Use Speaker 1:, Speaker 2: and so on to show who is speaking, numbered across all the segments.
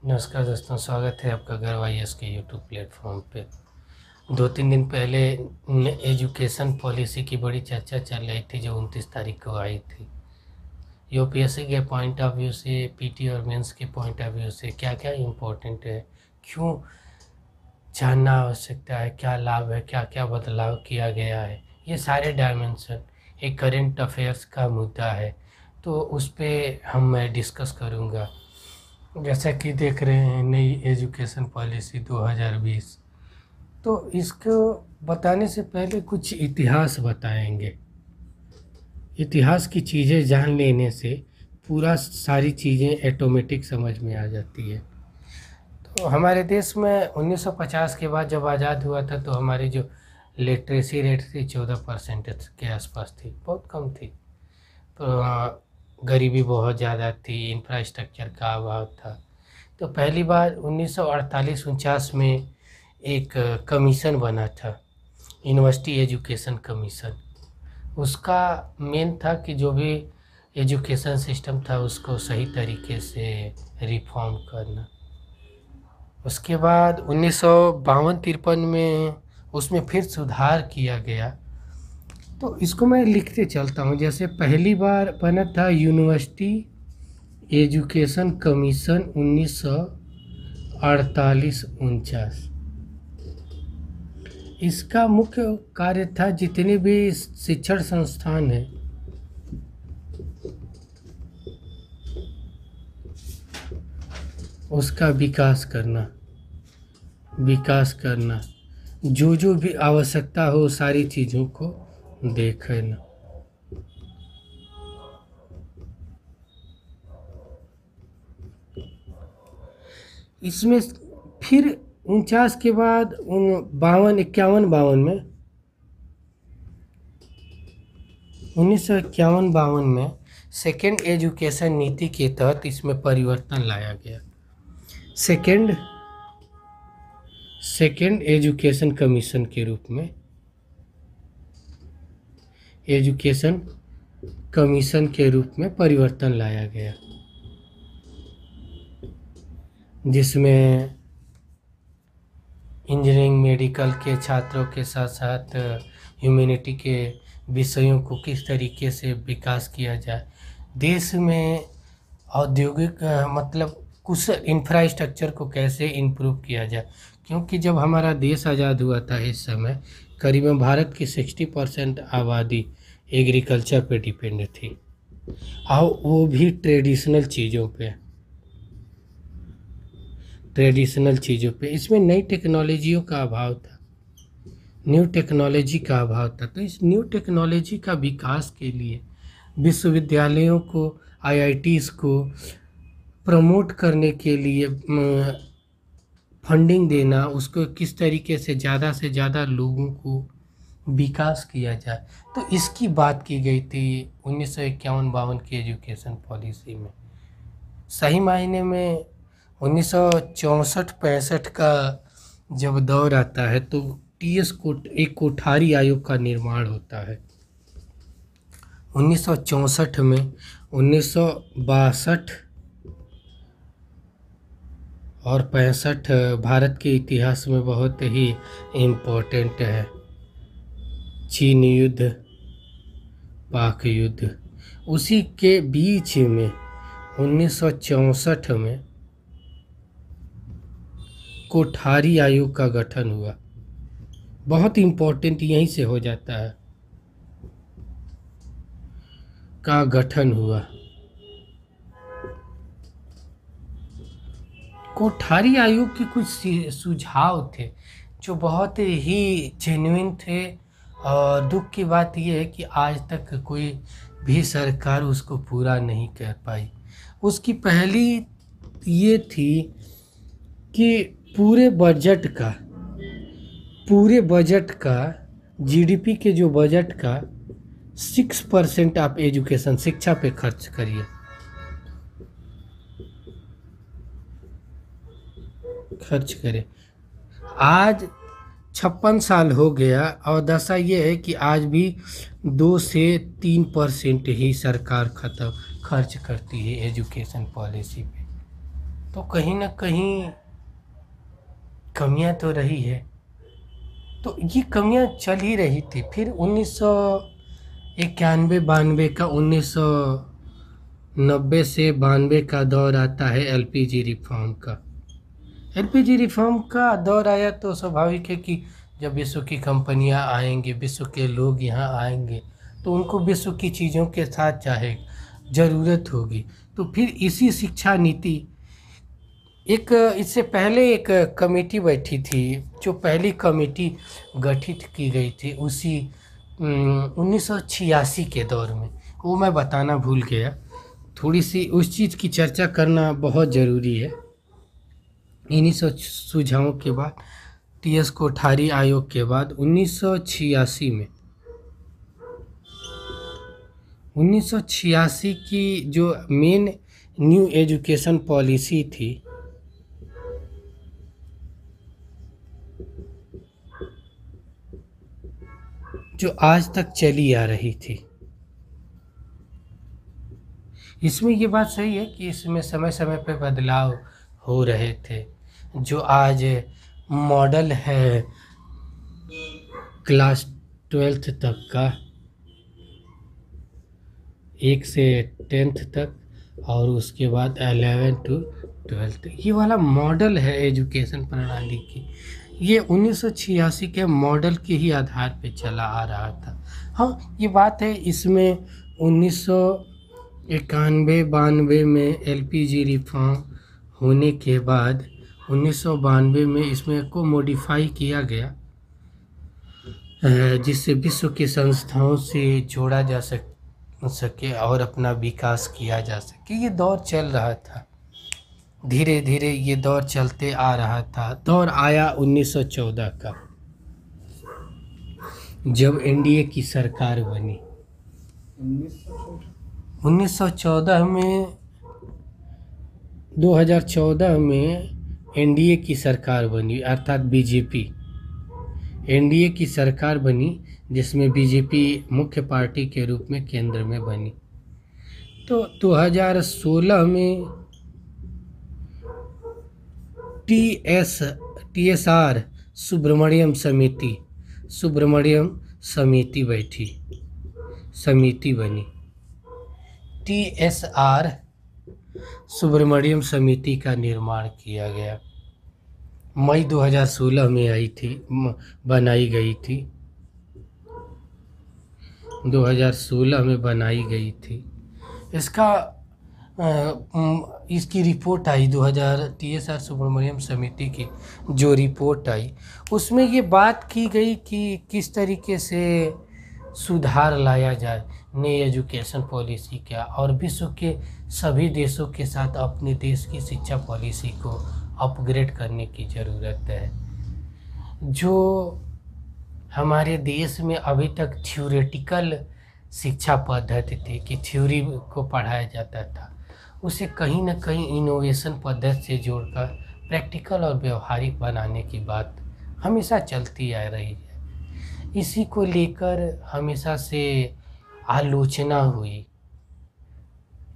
Speaker 1: नमस्कार दोस्तों, स्वागत है आपका गर्व आईएएस के यूट्यूब प्लेटफॉर्म पे। 2-3 दिन पहले एजुकेशन पॉलिसी की बड़ी चर्चा चल रही थी जो 29 तारीख को आई थी। यूपीएससी के पॉइंट ऑफ व्यू से, पीटी और मेंस के पॉइंट ऑफ व्यू से क्या क्या इम्पोर्टेंट है, क्यों जानना आवश्यकता है, क्या लाभ है, क्या क्या बदलाव किया गया है, ये सारे डायमेंशन एक करेंट अफेयर्स का मुद्दा है। तो उस पर मैं डिस्कस करूँगा। जैसा कि देख रहे हैं नई एजुकेशन पॉलिसी 2020, तो इसको बताने से पहले कुछ इतिहास बताएंगे। इतिहास की चीज़ें जान लेने से पूरा सारी चीज़ें ऑटोमेटिक समझ में आ जाती है। तो हमारे देश में 1950 के बाद जब आज़ाद हुआ था तो हमारी जो लिटरेसी रेट थी 14% के आसपास थी, बहुत कम थी। तो गरीबी बहुत ज़्यादा थी, इंफ्रास्ट्रक्चर का अभाव था। तो पहली बार 1948-49 में एक कमीशन बना था, यूनिवर्सिटी एजुकेशन कमीशन। उसका मेन था कि जो भी एजुकेशन सिस्टम था उसको सही तरीके से रिफॉर्म करना। उसके बाद 1952-53 में उसमें फिर सुधार किया गया। तो इसको मैं लिखते चलता हूँ। जैसे पहली बार बना था यूनिवर्सिटी एजुकेशन कमीशन 1948-49। इसका मुख्य कार्य था जितने भी शिक्षण संस्थान हैं उसका विकास करना, जो भी आवश्यकता हो सारी चीज़ों को देखना। इसमें फिर 49 के बाद 51-52 में 1951-52 में सेकेंड एजुकेशन नीति के तहत इसमें परिवर्तन लाया गया। सेकेंड एजुकेशन कमीशन के रूप में एजुकेशन कमीशन के रूप में परिवर्तन लाया गया, जिसमें इंजीनियरिंग मेडिकल के छात्रों के साथ साथ ह्यूमैनिटी के विषयों को किस तरीके से विकास किया जाए, देश में औद्योगिक मतलब कुछ इंफ्रास्ट्रक्चर को कैसे इम्प्रूव किया जाए। क्योंकि जब हमारा देश आज़ाद हुआ था इस समय करीबन भारत की 60% आबादी एग्रीकल्चर पे डिपेंड थी, और वो भी ट्रेडिशनल चीज़ों पे। इसमें नई टेक्नोलॉजियों का अभाव था, न्यू टेक्नोलॉजी का अभाव था। तो इस न्यू टेक्नोलॉजी का विकास के लिए विश्वविद्यालयों को, आईआईटीज़ को प्रमोट करने के लिए फंडिंग देना, उसको किस तरीके से ज़्यादा लोगों को विकास किया जाए, तो इसकी बात की गई थी 1951-52 की एजुकेशन पॉलिसी में। सही मायने में 1964-65 का जब दौर आता है तो एक कोठारी आयोग का निर्माण होता है। 1964 में 1962 और 65 भारत के इतिहास में बहुत ही इम्पोर्टेंट है। चीन युद्ध, पाक युद्ध, उसी के बीच में 1964 में कोठारी आयोग का गठन हुआ। बहुत इम्पोर्टेंट यहीं से हो जाता है, का गठन हुआ। कोठारी आयोग के कुछ सुझाव थे जो बहुत ही जेन्युइन थे, और दुख की बात यह है कि आज तक कोई भी सरकार उसको पूरा नहीं कर पाई। उसकी पहली ये थी कि पूरे बजट का जीडीपी के जो बजट का 6% आप एजुकेशन शिक्षा पे खर्च करें। आज 56 साल हो गया और दशा ये है कि आज भी 2 से 3% ही सरकार खर्च करती है एजुकेशन पॉलिसी पे। तो कहीं ना कहीं कमियां तो रही है। तो ये कमियां चल ही रही थी। फिर 1991-92 का 1990 से 92 का दौर आता है एलपीजी रिफॉर्म का। एलपीजी रिफॉर्म का दौर आया तो स्वाभाविक है कि जब विश्व की कंपनियां आएंगे, विश्व के लोग यहाँ आएंगे, तो उनको विश्व की चीज़ों के साथ चाहे ज़रूरत होगी। तो फिर इसी शिक्षा नीति, एक इससे पहले एक कमेटी बैठी थी, जो पहली कमेटी गठित की गई थी उसी 1986 के दौर में, वो मैं बताना भूल गया। थोड़ी सी उस चीज़ की चर्चा करना बहुत ज़रूरी है। इन्हीं सब सुझावों के बाद टीएस कोठारी आयोग के बाद 1986 की जो मेन न्यू एजुकेशन पॉलिसी थी, जो आज तक चली आ रही थी, इसमें ये बात सही है कि इसमें समय समय पे बदलाव हो रहे थे। जो आज मॉडल है क्लास 12th तक का, 1 से 10th तक, और उसके बाद 11 to 12th, ये वाला मॉडल है एजुकेशन प्रणाली की, ये 1986 के मॉडल के ही आधार पे चला आ रहा था। हाँ, ये बात है, इसमें 1991-92 में एलपीजी रिफॉर्म होने के बाद 1992 में इसमें को मॉडिफाई किया गया, जिससे विश्व की संस्थाओं से जोड़ा जा सके और अपना विकास किया जा सके। ये दौर चल रहा था, धीरे धीरे ये दौर चलते आ रहा था। दौर आया 1914 का, जब एनडीए की सरकार बनी। 1914 में 2014 में एनडीए की सरकार बनी, अर्थात बीजेपी एनडीए की सरकार बनी, जिसमें बीजेपी मुख्य पार्टी के रूप में केंद्र में बनी। तो 2016 में टीएसआर सुब्रमण्यम समिति बनी। टीएसआर सुब्रमण्यम समिति का निर्माण किया गया, मई 2016 में आई थी, बनाई गई थी, 2016 में बनाई गई थी। इसकी रिपोर्ट आई 2000 टीएसआर सुब्रमण्यम समिति की जो रिपोर्ट आई, उसमें ये बात की गई कि किस तरीके से सुधार लाया जाए नई एजुकेशन पॉलिसी का, और विश्व के सभी देशों के साथ अपने देश की शिक्षा पॉलिसी को अपग्रेड करने की ज़रूरत है। जो हमारे देश में अभी तक थ्योरेटिकल शिक्षा पद्धति थी कि थ्योरी को पढ़ाया जाता था, उसे कहीं ना कहीं इनोवेशन पद्धति से जोड़कर प्रैक्टिकल और व्यवहारिक बनाने की बात हमेशा चलती आ रही है। इसी को लेकर हमेशा से आलोचना हुई।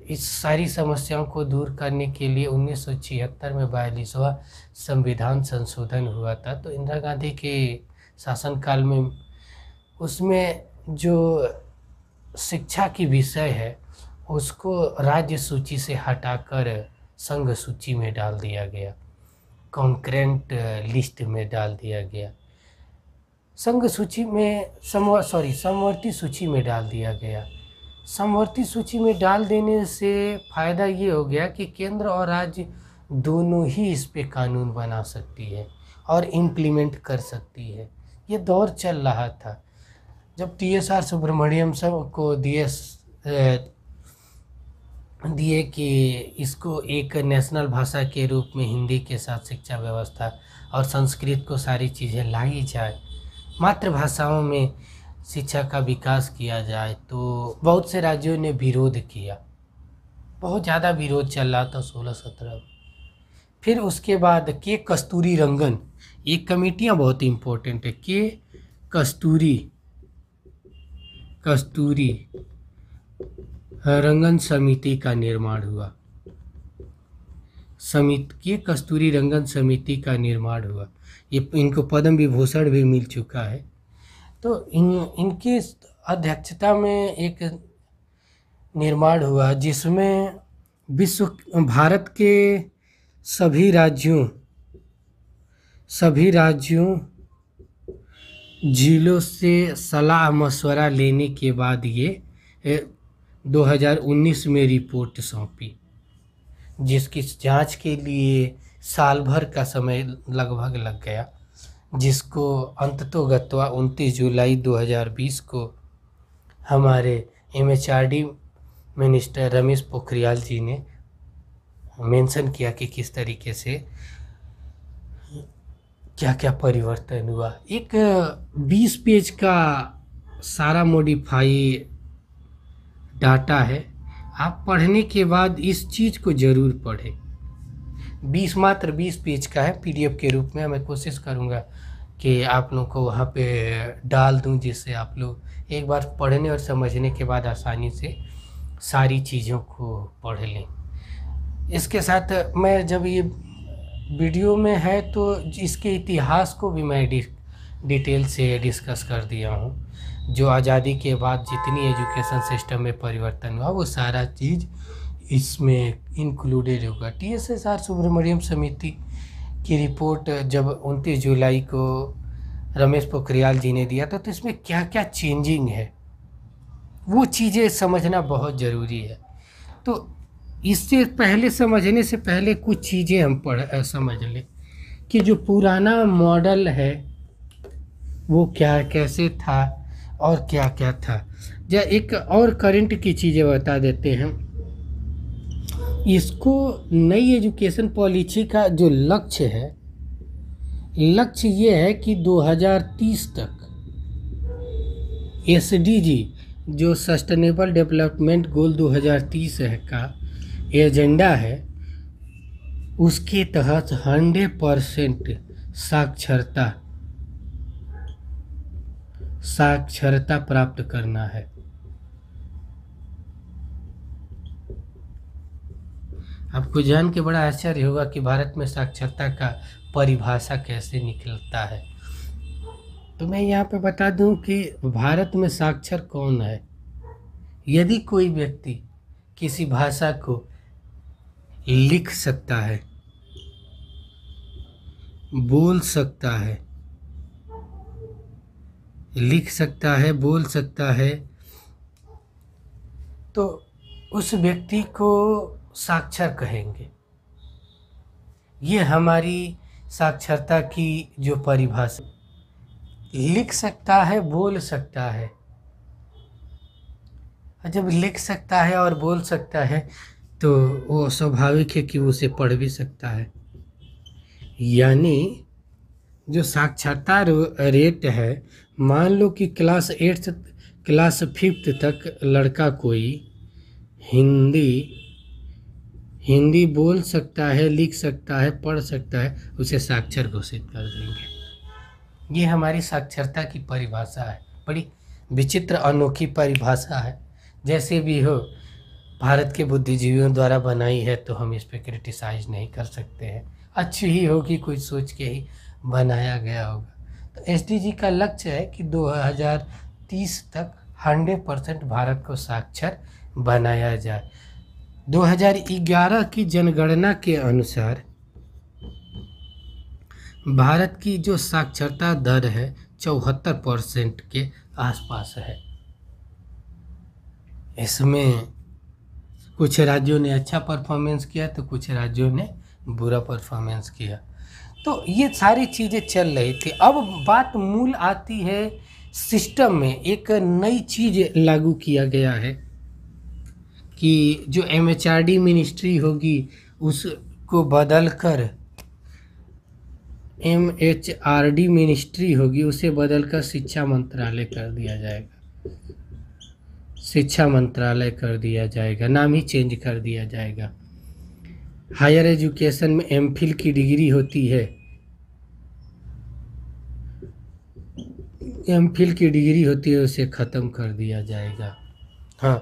Speaker 1: इस सारी समस्याओं को दूर करने के लिए 1976 में 42वां संविधान संशोधन हुआ था। तो इंदिरा गांधी के शासनकाल में उसमें जो शिक्षा की विषय है उसको राज्य सूची से हटाकर संघ सूची में डाल दिया गया, कॉन्करेंट लिस्ट में डाल दिया गया, संघ सूची में समवर्ती सूची में डाल दिया गया। समवर्ती सूची में डाल देने से फ़ायदा ये हो गया कि केंद्र और राज्य दोनों ही इस पे कानून बना सकती है और इम्प्लीमेंट कर सकती है। ये दौर चल रहा था जब टीएसआर सुब्रमण्यम सब को दिए कि इसको एक नेशनल भाषा के रूप में हिंदी के साथ शिक्षा व्यवस्था और संस्कृत को सारी चीज़ें लाई जाए, मातृभाषाओं में शिक्षा का विकास किया जाए। तो बहुत से राज्यों ने विरोध किया, बहुत ज़्यादा विरोध चल रहा था 16-17 में। फिर उसके बाद के कस्तूरी रंगन, ये कमेटियाँ बहुत इम्पोर्टेंट है, के कस्तूरी रंगन समिति का निर्माण हुआ। समिति, कस्तूरी रंगन समिति का निर्माण हुआ। ये इनको पद्म विभूषण भी मिल चुका है। तो इनकी अध्यक्षता में एक निर्माण हुआ जिसमें भारत के सभी राज्यों जिलों से सलाह मशवरा लेने के बाद ये 2019 में रिपोर्ट सौंपी, जिसकी जांच के लिए साल भर का समय लगभग लग गया, जिसको अंततोगत्वा 29 जुलाई 2020 को हमारे MHRD मिनिस्टर रमेश पोखरियाल जी ने मेंशन किया कि किस तरीके से क्या क्या परिवर्तन हुआ। एक 20 पेज का सारा मॉडिफाई डाटा है। आप पढ़ने के बाद इस चीज़ को ज़रूर पढ़ें। मात्र 20 पेज का है PDF के रूप में। मैं कोशिश करूँगा कि आप लोग को वहाँ पे डाल दूँ, जिससे आप लोग एक बार पढ़ने और समझने के बाद आसानी से सारी चीज़ों को पढ़ लें। इसके साथ मैं जब ये वीडियो में है तो इसके इतिहास को भी मैं डिटेल से डिस्कस कर दिया हूँ। जो आज़ादी के बाद जितनी एजुकेशन सिस्टम में परिवर्तन हुआ वो सारा चीज़ इसमें इंक्लूडेड होगा। TSSR सुब्रमण्यम समिति की रिपोर्ट जब 29 जुलाई को रमेश पोखरियाल जी ने दिया था, तो इसमें क्या क्या चेंजिंग है वो चीज़ें समझना बहुत ज़रूरी है। तो इससे पहले, समझने से पहले कुछ चीज़ें हम समझ लें कि जो पुराना मॉडल है वो क्या कैसे था और क्या क्या था। या एक और करंट की चीज़ें बता देते हैं। इसको नई एजुकेशन पॉलिसी का जो लक्ष्य है, लक्ष्य ये है कि 2030 तक SDG जो सस्टेनेबल डेवलपमेंट गोल 2030 है का एजेंडा है, उसके तहत 100% साक्षरता प्राप्त करना है। आपको जान के बड़ा आश्चर्य होगा कि भारत में साक्षरता का परिभाषा कैसे निकलता है। तो मैं यहाँ पे बता दूं कि भारत में साक्षर कौन है। यदि कोई व्यक्ति किसी भाषा को लिख सकता है, बोल सकता है, बोल सकता है, तो उस व्यक्ति को साक्षर कहेंगे। ये हमारी साक्षरता की जो परिभाषा, लिख सकता है, बोल सकता है। जब लिख सकता है और बोल सकता है तो वो स्वाभाविक है कि उसे पढ़ भी सकता है। यानी जो साक्षरता रेट है, मान लो कि क्लास 5 तक लड़का कोई हिंदी बोल सकता है, लिख सकता है, पढ़ सकता है, उसे साक्षर घोषित कर देंगे। ये हमारी साक्षरता की परिभाषा है। बड़ी विचित्र अनोखी परिभाषा है। जैसे भी हो, भारत के बुद्धिजीवियों द्वारा बनाई है तो हम इस पर क्रिटिसाइज नहीं कर सकते हैं। अच्छी ही होगी, कोई सोच के ही बनाया गया होगा। तो SDG का लक्ष्य है कि 2030 तक 100% भारत को साक्षर बनाया जाए। 2011 की जनगणना के अनुसार भारत की जो साक्षरता दर है 74% के आसपास है। इसमें कुछ राज्यों ने अच्छा परफॉर्मेंस किया तो कुछ राज्यों ने बुरा परफॉर्मेंस किया। तो ये सारी चीज़ें चल रही थी। अब बात मूल आती है सिस्टम में। एक नई चीज़ लागू किया गया है कि जो MHRD मिनिस्ट्री होगी उसको बदलकर MHRD मिनिस्ट्री होगी, उसे बदलकर शिक्षा मंत्रालय कर दिया जाएगा। शिक्षा मंत्रालय कर दिया जाएगा, नाम ही चेंज कर दिया जाएगा। हायर एजुकेशन में MPhil की डिग्री होती है, MPhil की डिग्री होती है, उसे ख़त्म कर दिया जाएगा। हाँ,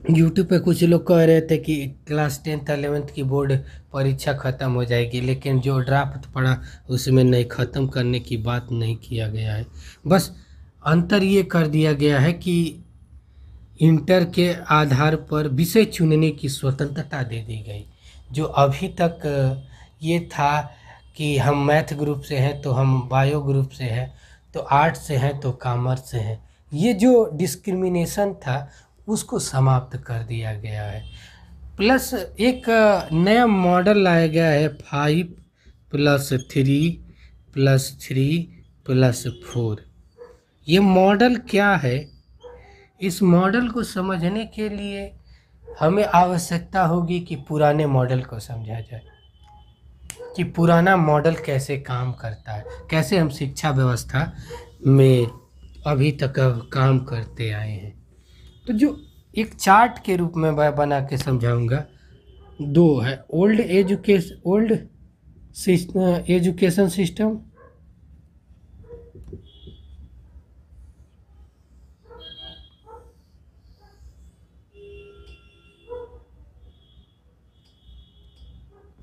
Speaker 1: यूट्यूब पे कुछ लोग कह रहे थे कि क्लास 10th 11th की बोर्ड परीक्षा ख़त्म हो जाएगी, लेकिन जो ड्राफ्ट पड़ा उसमें नहीं, ख़त्म करने की बात नहीं किया गया है। बस अंतर ये कर दिया गया है कि इंटर के आधार पर विषय चुनने की स्वतंत्रता दे दी गई। जो अभी तक ये था कि हम मैथ ग्रुप से हैं तो हम बायो ग्रुप से हैं, तो आर्ट्स से हैं तो कॉमर्स से हैं, ये जो डिस्क्रिमिनेशन था उसको समाप्त कर दिया गया है। प्लस एक नया मॉडल लाया गया है 5+3+3+4। ये मॉडल क्या है? इस मॉडल को समझने के लिए हमें आवश्यकता होगी कि पुराने मॉडल को समझा जाए कि पुराना मॉडल कैसे काम करता है, कैसे हम शिक्षा व्यवस्था में अभी तक काम करते आए हैं। तो जो एक चार्ट के रूप में मैं बना के समझाऊंगा, दो है, old education system,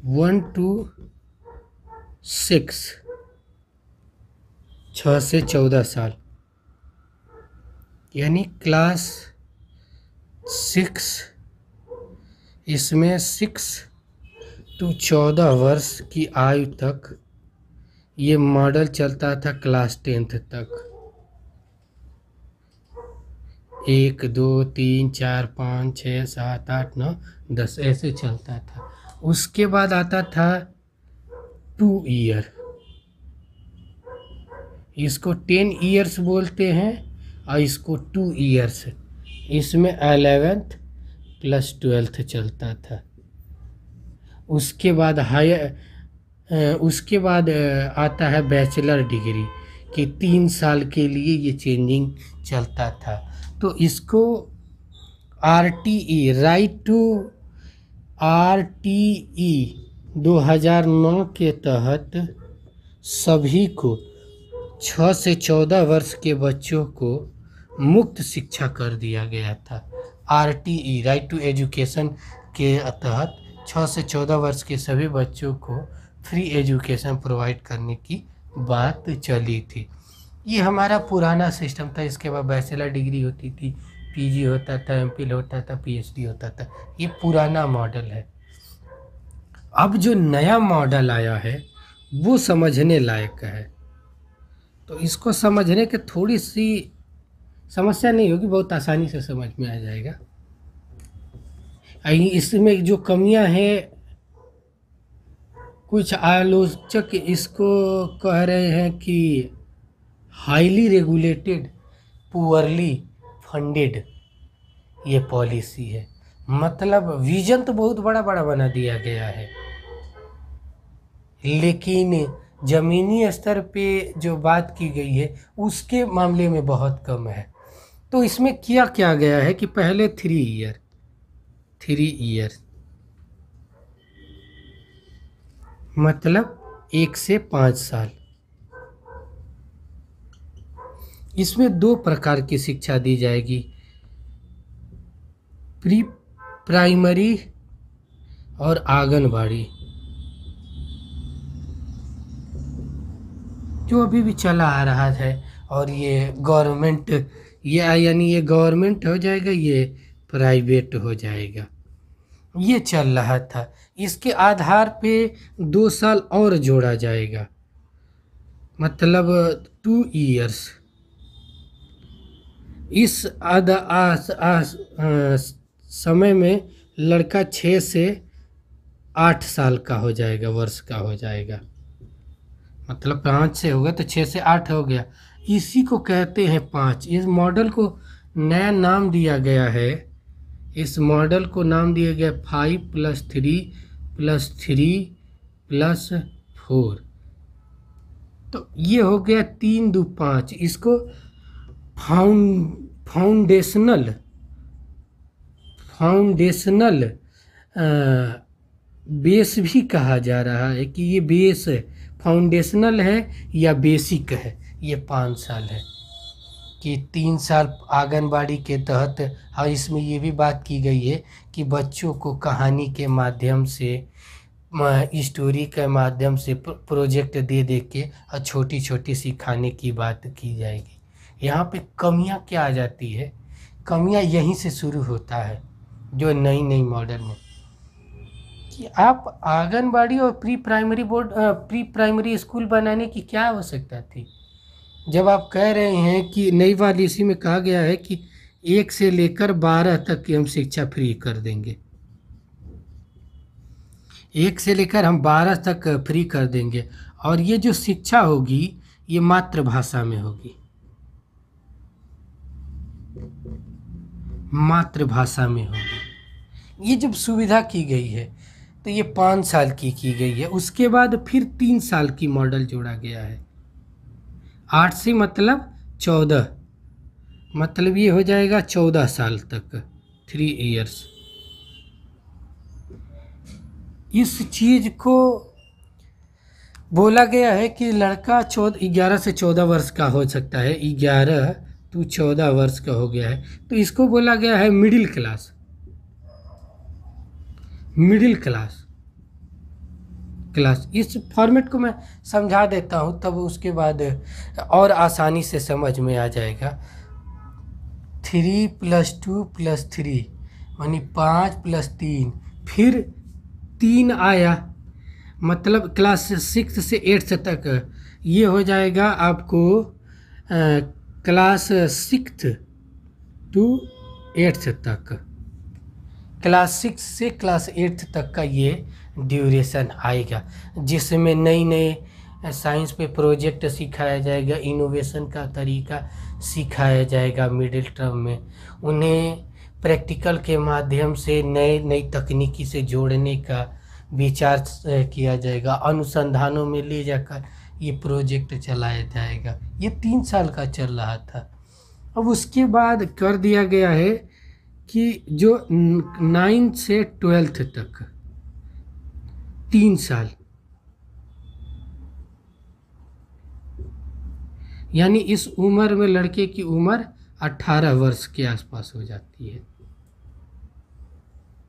Speaker 1: one two 6, 6 से 14 साल, यानी क्लास 6, इसमें 6 to 14 वर्ष की आयु तक ये मॉडल चलता था। क्लास 10th तक 1 2 3 4 5 6 7 8 9 10 ऐसे चलता था। उसके बाद आता था 2 ईयर, इसको 10 ईयर्स बोलते हैं, और इसको 2 ईयर्स। इसमें 11th + 12th चलता था। उसके बाद आता है बैचलर डिग्री, कि 3 साल के लिए ये चेंजिंग चलता था। तो इसको RTE, राइट टू RTE 2009 के तहत सभी को 6 से 14 वर्ष के बच्चों को मुफ्त शिक्षा कर दिया गया था। RTE, राइट टू एजुकेशन के तहत 6 से 14 वर्ष के सभी बच्चों को फ्री एजुकेशन प्रोवाइड करने की बात चली थी। ये हमारा पुराना सिस्टम था। इसके बाद बैचलर डिग्री होती थी, PG होता था, MPhil होता था, PhD होता था। ये पुराना मॉडल है। अब जो नया मॉडल आया है वो समझने लायक है। तो इसको समझने के थोड़ी सी समस्या नहीं होगी, बहुत आसानी से समझ में आ जाएगा। इसमें जो कमियां हैं, कुछ आलोचक इसको कह रहे हैं कि हाईली रेगुलेटेड, पुअरली फंडेड ये पॉलिसी है। मतलब विजन तो बहुत बड़ा बड़ा बना दिया गया है, लेकिन ज़मीनी स्तर पे जो बात की गई है उसके मामले में बहुत कम है। तो इसमें किया क्या गया है कि पहले 3 ईयर मतलब 1 से 5 साल, इसमें 2 प्रकार की शिक्षा दी जाएगी, प्री प्राइमरी और आंगनबाड़ी, जो अभी भी चला आ रहा है। और ये गवर्नमेंट, यानी ये गवर्नमेंट हो जाएगा, ये प्राइवेट हो जाएगा, ये चल रहा था। इसके आधार पे 2 साल और जोड़ा जाएगा, मतलब 2 ईयर्स। इस समय में लड़का 6 से 8 साल का हो जाएगा, वर्ष का हो जाएगा। मतलब 5 से होगा तो 6 से 8 हो गया। इसी को कहते हैं 5। इस मॉडल को नया नाम दिया गया है, इस मॉडल को नाम दिया गया 5+3+3+4। तो ये हो गया 3 2 5। इसको फाउंडेशनल बेस भी कहा जा रहा है, कि ये बेस फाउंडेशनल है या बेसिक है। ये 5 साल है, कि 3 साल आंगनबाड़ी के तहत। हाँ, इसमें ये भी बात की गई है कि बच्चों को कहानी के माध्यम से, स्टोरी के माध्यम से प्रोजेक्ट दे दे के और छोटी छोटी सिखाने की बात की जाएगी। यहाँ पे कमियाँ क्या आ जाती है, कमियाँ यहीं से शुरू होता है जो नई नई मॉडल में, कि आप आंगनबाड़ी और प्री प्राइमरी स्कूल बनाने की क्या आवश्यकता थी, जब आप कह रहे हैं कि नई पॉलिसी में कहा गया है कि 1 से लेकर 12 तक की हम शिक्षा फ्री कर देंगे। 1 से लेकर हम 12 तक फ्री कर देंगे, और ये जो शिक्षा होगी ये मातृभाषा में होगी, मातृभाषा में होगी। ये जब सुविधा की गई है तो ये 5 साल की गई है। उसके बाद फिर 3 साल की मॉडल जोड़ा गया है। 8 से मतलब 14, मतलब ये हो जाएगा 14 साल तक, 3 इयर्स। इस चीज़ को बोला गया है कि लड़का 11 से 14 वर्ष का हो सकता है, 11 to 14 वर्ष का हो गया है, तो इसको बोला गया है मिडिल क्लास। मिडिल क्लास इस फॉर्मेट को मैं समझा देता हूँ, तब उसके बाद और आसानी से समझ में आ जाएगा। 3 + 2 + 3 यानी 5 + 3, फिर 3 आया, मतलब क्लास 6 से 8 तक ये हो जाएगा आपको क्लास 6 to 8 तक, क्लास 6 से क्लास 8 तक का ये ड्यूरेशन आएगा, जिसमें नई नए साइंस पे प्रोजेक्ट सिखाया जाएगा, इनोवेशन का तरीका सिखाया जाएगा। मिडिल टर्म में उन्हें प्रैक्टिकल के माध्यम से नई तकनीकी से जोड़ने का विचार किया जाएगा, अनुसंधानों में ले जाकर ये प्रोजेक्ट चलाया जाएगा। ये 3 साल का चल रहा था। अब उसके बाद कर दिया गया है कि जो 9 से 12 तक 3 साल, यानी इस उम्र में लड़के की उम्र 18 वर्ष के आसपास हो जाती है।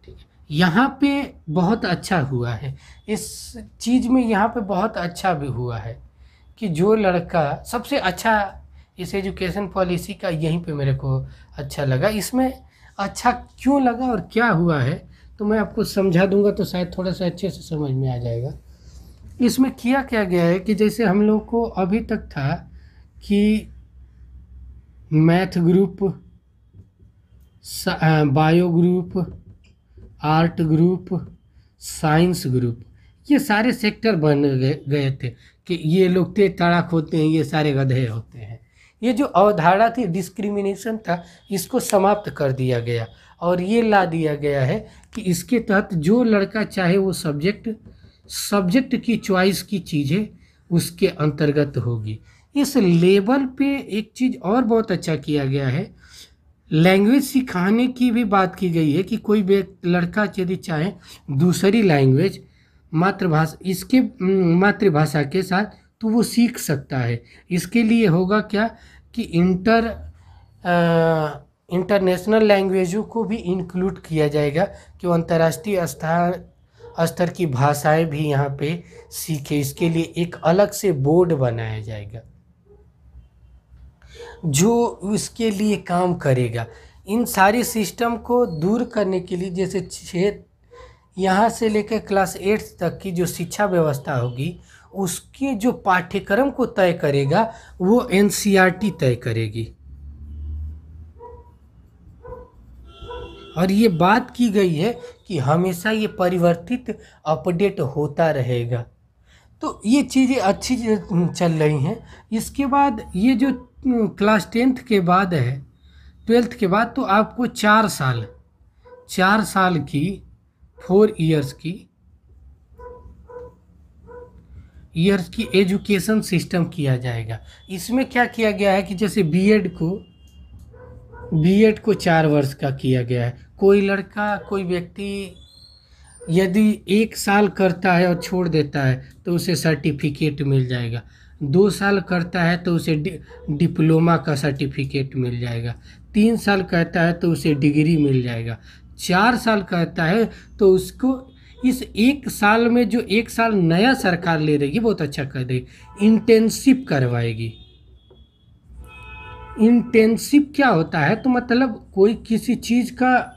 Speaker 1: ठीक है, यहाँ पे बहुत अच्छा हुआ है, इस चीज़ में यहाँ पे बहुत अच्छा भी हुआ है कि जो लड़का सबसे अच्छा इस एजुकेशन पॉलिसी का यहीं पे मेरे को अच्छा लगा। इसमें अच्छा क्यों लगा और क्या हुआ है तो मैं आपको समझा दूंगा, तो शायद थोड़ा सा अच्छे से समझ में आ जाएगा। इसमें किया क्या गया है कि जैसे हम लोग को अभी तक था कि math group, bio group, art group, science group, ये सारे सेक्टर बन गए थे कि ये लोग तेज तड़ाक होते हैं, ये सारे गधे होते हैं। ये जो अवधारणा थी, डिस्क्रिमिनेशन था, इसको समाप्त कर दिया गया और ये ला दिया गया है कि इसके तहत जो लड़का चाहे वो सब्जेक्ट की चॉइस की चीज़ें उसके अंतर्गत होगी। इस लेवल पे एक चीज़ और बहुत अच्छा किया गया है, लैंग्वेज सिखाने की भी बात की गई है कि कोई लड़का यदि चाहे दूसरी लैंग्वेज मातृभाषा के साथ तो वो सीख सकता है। इसके लिए होगा क्या कि इंटरनेशनल लैंग्वेजों को भी इंक्लूड किया जाएगा कि वो अंतर्राष्ट्रीय स्तर की भाषाएं भी यहाँ पे सीखे। इसके लिए एक अलग से बोर्ड बनाया जाएगा जो इसके लिए काम करेगा। इन सारे सिस्टम को दूर करने के लिए, जैसे यहाँ से लेकर क्लास 8 तक की जो शिक्षा व्यवस्था होगी उसके जो पाठ्यक्रम को तय करेगा वो NCERT तय करेगी। और ये बात की गई है कि हमेशा ये परिवर्तित अपडेट होता रहेगा। तो ये चीज़ें अच्छी चल रही हैं। इसके बाद ये जो क्लास 10th के बाद है, 12th के बाद, तो आपको 4 साल की 4 इयर्स की एजुकेशन सिस्टम किया जाएगा। इसमें क्या किया गया है कि जैसे बीएड को 4 वर्ष का किया गया है। कोई लड़का, कोई व्यक्ति यदि 1 साल करता है और छोड़ देता है तो उसे सर्टिफिकेट मिल जाएगा। 2 साल करता है तो उसे डिप्लोमा का सर्टिफिकेट मिल जाएगा, 3 साल करता है तो उसे डिग्री मिल जाएगा, 4 साल करता है तो उसको इस 1 साल में जो 1 साल नया सरकार ले रही है बहुत अच्छा कर देगी, इंटर्नशिप करवाएगी। इंटर्नशिप क्या होता है, तो मतलब कोई किसी चीज़ का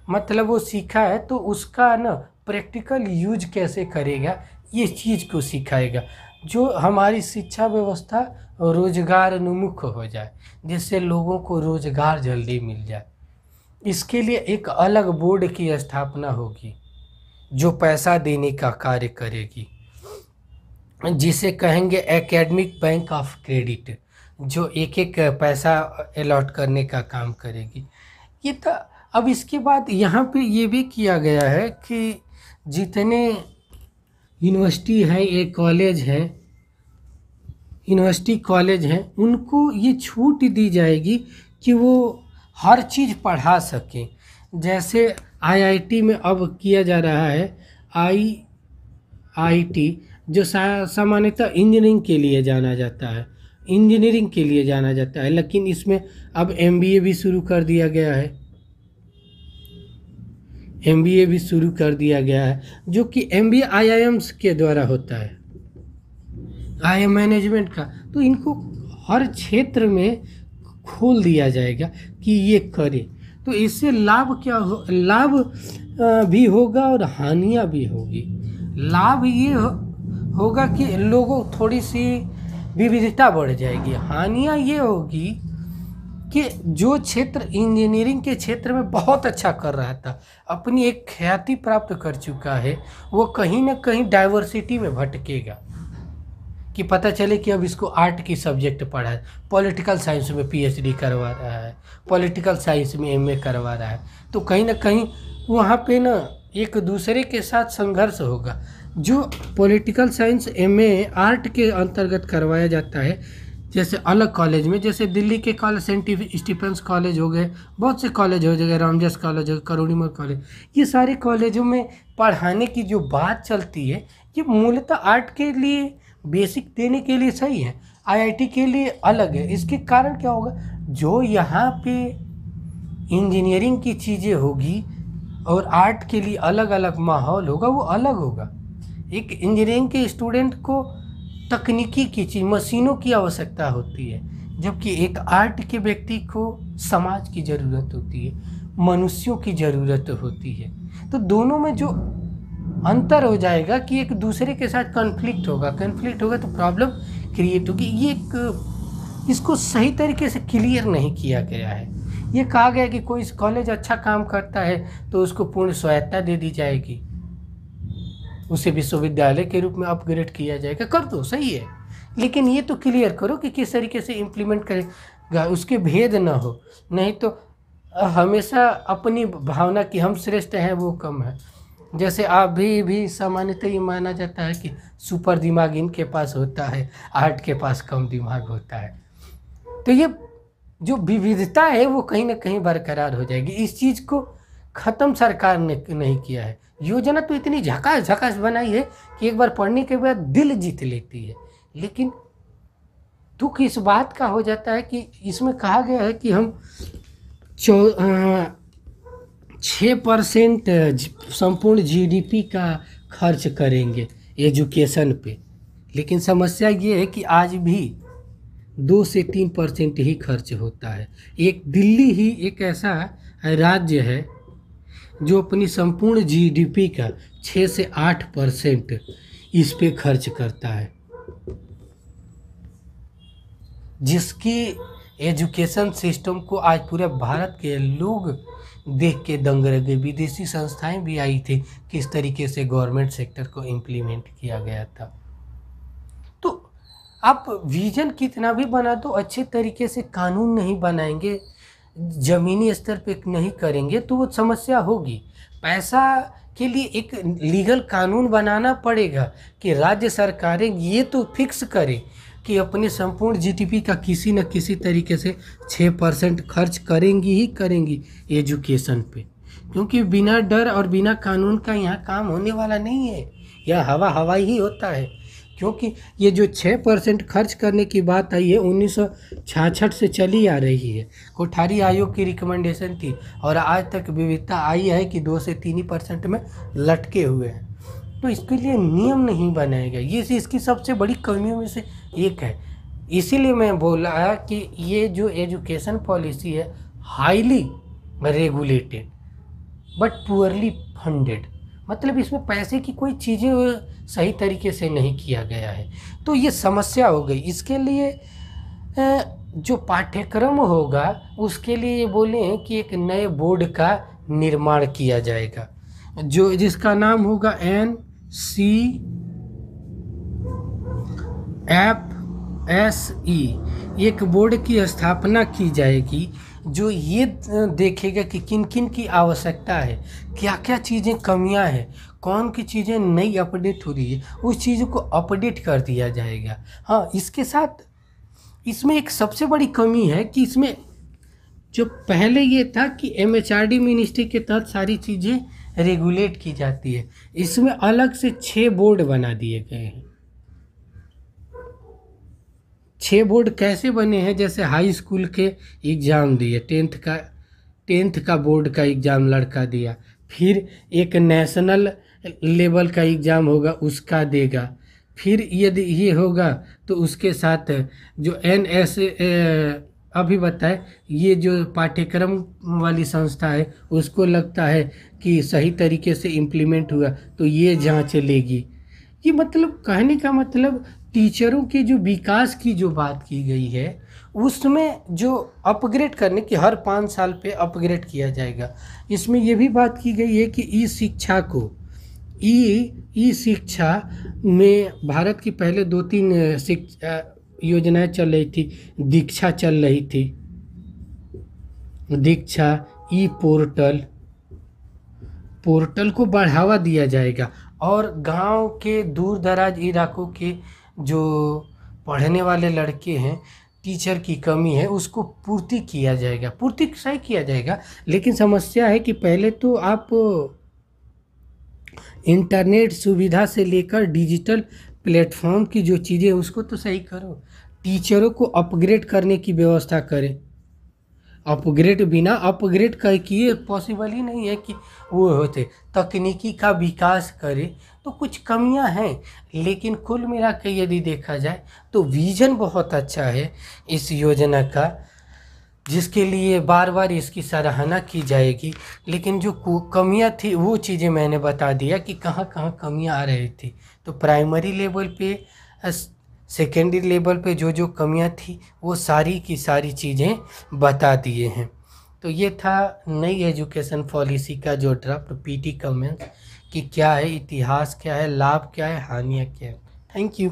Speaker 1: मतलब वो सीखा है तो उसका ना प्रैक्टिकल यूज कैसे करेगा ये चीज़ को सिखाएगा, जो हमारी शिक्षा व्यवस्था रोजगार उन्मुख हो जाए, जिससे लोगों को रोजगार जल्दी मिल जाए। इसके लिए एक अलग बोर्ड की स्थापना होगी जो पैसा देने का कार्य करेगी, जिसे कहेंगे एकेडमिक बैंक ऑफ क्रेडिट, जो एक एक पैसा अलॉट करने का काम करेगी। ये तो अब इसके बाद यहाँ पे ये भी किया गया है कि जितने यूनिवर्सिटी हैं, ये कॉलेज हैं, यूनिवर्सिटी कॉलेज हैं, उनको ये छूट दी जाएगी कि वो हर चीज़ पढ़ा सकें। जैसे आईआईटी में अब किया जा रहा है आईआईटी, जो सामान्यतः इंजीनियरिंग के लिए जाना जाता है, इंजीनियरिंग के लिए जाना जाता है, लेकिन इसमें अब एमबीए भी शुरू कर दिया गया है, एमबीए भी शुरू कर दिया गया है, जो कि एमबीए आईआईएम्स के द्वारा होता है, आईआईएम मैनेजमेंट का। तो इनको हर क्षेत्र में खोल दिया जाएगा कि ये करे, तो इससे लाभ क्या हो, लाभ भी होगा और हानियाँ भी होगी। लाभ ये होगा कि लोगों थोड़ी सी विविधता बढ़ जाएगी, हानियाँ ये होगी कि जो क्षेत्र इंजीनियरिंग के क्षेत्र में बहुत अच्छा कर रहा था, अपनी एक ख्याति प्राप्त कर चुका है, वो कहीं ना कहीं डाइवर्सिटी में भटकेगा कि पता चले कि अब इसको आर्ट की सब्जेक्ट पढ़ा है, पॉलिटिकल साइंस में पीएचडी करवा रहा है, पॉलिटिकल साइंस में एमए करवा रहा है, तो कहीं ना कहीं वहाँ पे ना एक दूसरे के साथ संघर्ष होगा। जो पॉलिटिकल साइंस एमए आर्ट के अंतर्गत करवाया जाता है, जैसे अलग कॉलेज में, जैसे दिल्ली के कॉलेज सेंट स्टीफेंस कॉलेज हो गए, बहुत से कॉलेज हो गए, रामजस कॉलेज हो गए, करुणीमल कॉलेज, ये सारे कॉलेजों में पढ़ाने की जो बात चलती है ये मूलतः आर्ट के लिए बेसिक देने के लिए सही है, आईआईटी के लिए अलग है। इसके कारण क्या होगा, जो यहाँ पे इंजीनियरिंग की चीज़ें होगी और आर्ट के लिए अलग अलग माहौल होगा, वो अलग होगा। एक इंजीनियरिंग के स्टूडेंट को तकनीकी की चीज़, मशीनों की आवश्यकता होती है, जबकि एक आर्ट के व्यक्ति को समाज की ज़रूरत होती है, मनुष्यों की ज़रूरत होती है। तो दोनों में जो अंतर हो जाएगा कि एक दूसरे के साथ कॉन्फ्लिक्ट होगा तो प्रॉब्लम क्रिएट होगी। ये एक इसको सही तरीके से क्लियर नहीं किया गया है। ये कहा गया कि कोई कॉलेज अच्छा काम करता है तो उसको पूर्ण स्वायत्ता दे दी जाएगी, उसे विश्वविद्यालय के रूप में अपग्रेड किया जाएगा। कर दो, सही है, लेकिन ये तो क्लियर करो कि किस तरीके से इम्प्लीमेंट करेगा, उसके भेद ना हो। नहीं तो हमेशा अपनी भावना कि हम श्रेष्ठ हैं वो कम है। जैसे अभी भी सामान्यतः ये माना जाता है कि सुपर दिमाग इनके पास होता है, आर्ट के पास कम दिमाग होता है। तो ये जो विविधता है वो कहीं ना कहीं बरकरार हो जाएगी। इस चीज़ को ख़त्म सरकार ने नहीं किया है। योजना तो इतनी झकास बनाई है कि एक बार पढ़ने के बाद दिल जीत लेती है, लेकिन दुख इस बात का हो जाता है कि इसमें कहा गया है कि हम 6% संपूर्ण जीडीपी का खर्च करेंगे एजुकेशन पे, लेकिन समस्या ये है कि आज भी 2 से 3% ही खर्च होता है। एक दिल्ली ही एक ऐसा राज्य है जो अपनी संपूर्ण जीडीपी का 6 से 8% इस पे खर्च करता है, जिसकी एजुकेशन सिस्टम को आज पूरे भारत के लोग देख के दंग रह गए। विदेशी संस्थाएं भी आई थी किस तरीके से गवर्नमेंट सेक्टर को इम्प्लीमेंट किया गया था। तो आप विजन कितना भी बना दो, अच्छे तरीके से कानून नहीं बनाएंगे, ज़मीनी स्तर पे नहीं करेंगे तो वो समस्या होगी। पैसा के लिए एक लीगल कानून बनाना पड़ेगा कि राज्य सरकारें ये तो फिक्स करें कि अपने संपूर्ण जीडीपी का किसी न किसी तरीके से 6% खर्च करेंगी ही करेंगी एजुकेशन पे, क्योंकि बिना डर और बिना कानून का यहाँ काम होने वाला नहीं है। यह हवा ही होता है, क्योंकि ये जो 6% खर्च करने की बात आई है 1966 से चली आ रही है। कोठारी आयोग की रिकमेंडेशन थी और आज तक विविधता आई है कि 2 से 3% में लटके हुए हैं। तो इसके लिए नियम नहीं बनाया गया, ये इसकी सबसे बड़ी कमियों में से एक है। इसीलिए मैं बोला कि ये जो एजुकेशन पॉलिसी है highly regulated but poorly funded, मतलब इसमें पैसे की कोई चीज़ें सही तरीके से नहीं किया गया है। तो ये समस्या हो गई। इसके लिए जो पाठ्यक्रम होगा उसके लिए ये बोले हैं कि एक नए बोर्ड का निर्माण किया जाएगा जिसका नाम होगा NCFSE। एक बोर्ड की स्थापना की जाएगी जो ये देखेगा कि किन किन की आवश्यकता है, क्या क्या चीज़ें कमियां हैं, कौन की चीज़ें नई अपडेट हो रही है, उस चीज़ों को अपडेट कर दिया जाएगा। हाँ, इसके साथ इसमें एक सबसे बड़ी कमी है कि इसमें जो पहले ये था कि MHRD मिनिस्ट्री के तहत सारी चीज़ें रेगुलेट की जाती है, इसमें अलग से 6 बोर्ड बना दिए गए हैं। 6 बोर्ड कैसे बने हैं? जैसे हाई स्कूल के एग्ज़ाम दिए, 10th का बोर्ड का एग्ज़ाम लड़का दिया, फिर एक नेशनल लेवल का एग्ज़ाम होगा उसका देगा, फिर यदि ये होगा तो उसके साथ जो अभी बताए ये जो पाठ्यक्रम वाली संस्था है उसको लगता है कि सही तरीके से इम्प्लीमेंट हुआ तो ये जांच लेगी। ये मतलब कहने का मतलब टीचरों के जो विकास की जो बात की गई है उसमें जो अपग्रेड करने की हर 5 साल पे अपग्रेड किया जाएगा। इसमें ये भी बात की गई है कि ई शिक्षा में भारत की पहले 2-3 शिक्षा योजनाएं चल रही थी। दीक्षा चल रही थी, दीक्षा ई पोर्टल को बढ़ावा दिया जाएगा और गांव के दूर दराज इलाकों के जो पढ़ने वाले लड़के हैं, टीचर की कमी है, उसको पूर्ति सही किया जाएगा। लेकिन समस्या है कि पहले तो आप इंटरनेट सुविधा से लेकर डिजिटल प्लेटफॉर्म की जो चीज़ें उसको तो सही करो, टीचरों को अपग्रेड करने की व्यवस्था करें। बिना अपग्रेड कर किए पॉसिबल ही नहीं है कि वो होते। तकनीकी का विकास करे तो कुछ कमियां हैं, लेकिन कुल मिला के यदि देखा जाए तो विजन बहुत अच्छा है इस योजना का, जिसके लिए बार बार इसकी सराहना की जाएगी। लेकिन जो कमियां थी वो चीज़ें मैंने बता दिया कि कहाँ कहाँ कमियां आ रही थी। तो प्राइमरी लेवल पे, सेकेंडरी लेवल पे जो कमियां थी वो सारी की सारी चीज़ें बता दिए हैं। तो ये था नई एजुकेशन पॉलिसी का जो ड्राफ्ट PT कमेंट्स कि क्या है, इतिहास क्या है, लाभ क्या है, हानियाँ क्या है। Thank you.